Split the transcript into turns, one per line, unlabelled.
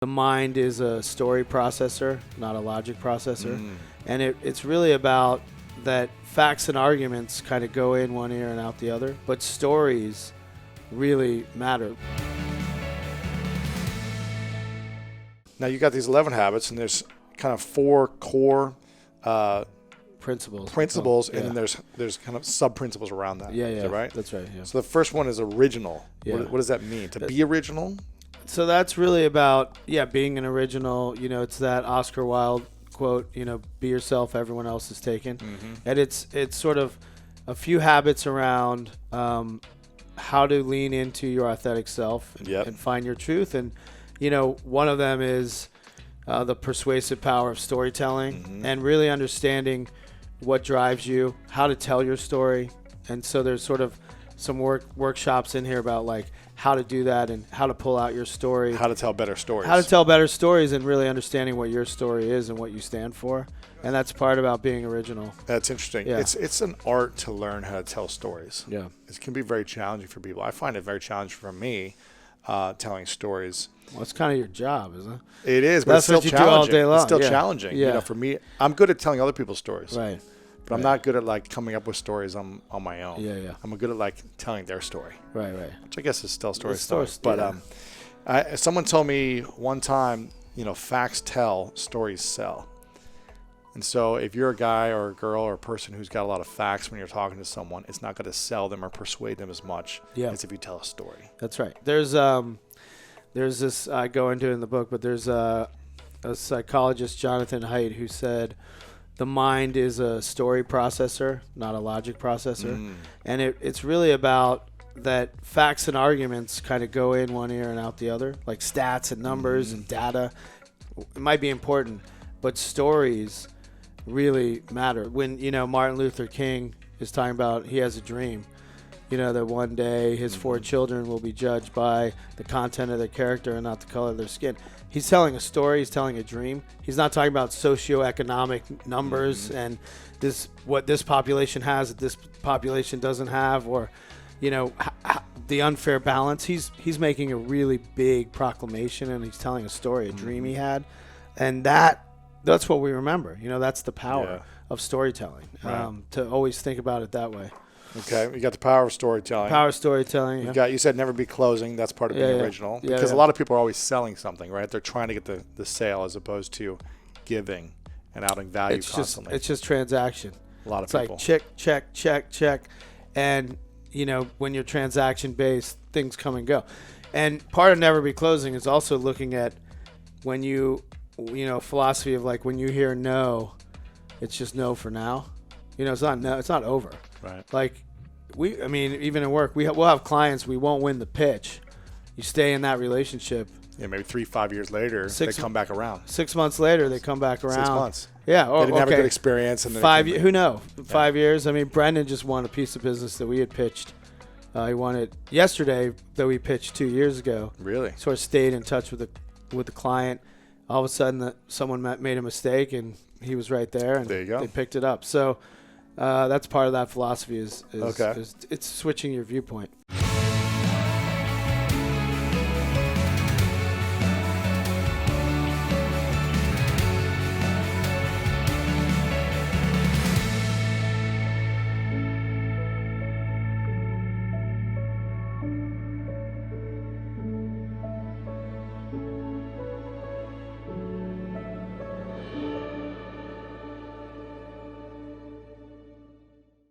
The mind is a story processor, not a logic processor. And it's really about that facts and arguments kind of go in one ear and out the other, but stories really matter.
Now you got these 11 habits, and there's kind of 4 core
principles,
and then there's kind of sub-principles around that. Is that right?
That's right. Yeah.
So the first one is original.
Yeah.
What does that mean? To be original?
So that's really about, being an original. It's that Oscar Wilde quote, be yourself, everyone else is taken. And it's sort of a few habits around how to lean into your authentic self and find your truth. And, one of them is the persuasive power of storytelling and really understanding what drives you, how to tell your story. And so there's sort of some workshops in here about like how to do that and how to pull out your story.
How to tell better stories.
How to tell better stories and really understanding what your story is and what you stand for. And that's part about being original.
That's interesting.
Yeah.
It's an art to learn how to tell stories.
Yeah.
It can be very challenging for people. I find it very challenging for me telling stories.
Well, it's kind of your job, isn't it?
It is, but
That's
it's still
what you do all
challenging.
day long.
It's still
Yeah.
challenging.
Yeah.
For me, I'm good at telling other people's stories.
Right.
But I'm not good at like coming up with stories on my own.
Yeah.
I'm good at like telling their story.
Right.
Which I guess is still story
It's
stuff.
story,
But someone told me one time, facts tell, stories sell. And so if you're a guy or a girl or a person who's got a lot of facts when you're talking to someone, it's not going to sell them or persuade them as much as if you tell a story.
That's right. There's this, I go into it in the book, but there's a psychologist, Jonathan Haidt, who said the mind is a story processor, not a logic processor. And it's really about that facts and arguments kind of go in one ear and out the other, like stats and numbers and data. It might be important, but stories really matter. When, Martin Luther King is talking about he has a dream, that one day his 4 children will be judged by the content of their character and not the color of their skin. He's telling a story. He's telling a dream. He's not talking about socioeconomic numbers and what this population has that this population doesn't have, or, the unfair balance. He's making a really big proclamation, and he's telling a story, a dream he had, and that's what we remember. That's the power of storytelling. To always think about it that way.
Okay, you got the power of storytelling.
Power of storytelling.
You said never be closing. That's part of being original. Because a lot of people are always selling something, right? They're trying to get the sale as opposed to giving and outing value constantly.
It's just transaction.
A lot of
it's
people.
Like check. And, when you're transaction-based, things come and go. And part of never be closing is also looking at when philosophy of like when you hear no, it's just no for now. It's not no, it's not over.
Right.
Like even in work, we'll have clients, we won't win the pitch. You stay in that relationship.
Yeah, maybe 3-5 years later, they come back around.
6 months later, they come back around.
6 months.
Yeah.
They didn't have a good experience. And
5 years. Who knows? 5 years. Brendan just won a piece of business that we had pitched. He won it yesterday that we pitched 2 years ago.
Really?
Sort of stayed in touch with the client. All of a sudden, someone made a mistake, and he was right there, and
there you go.
They picked it up. So that's part of that philosophy is it's switching your viewpoint.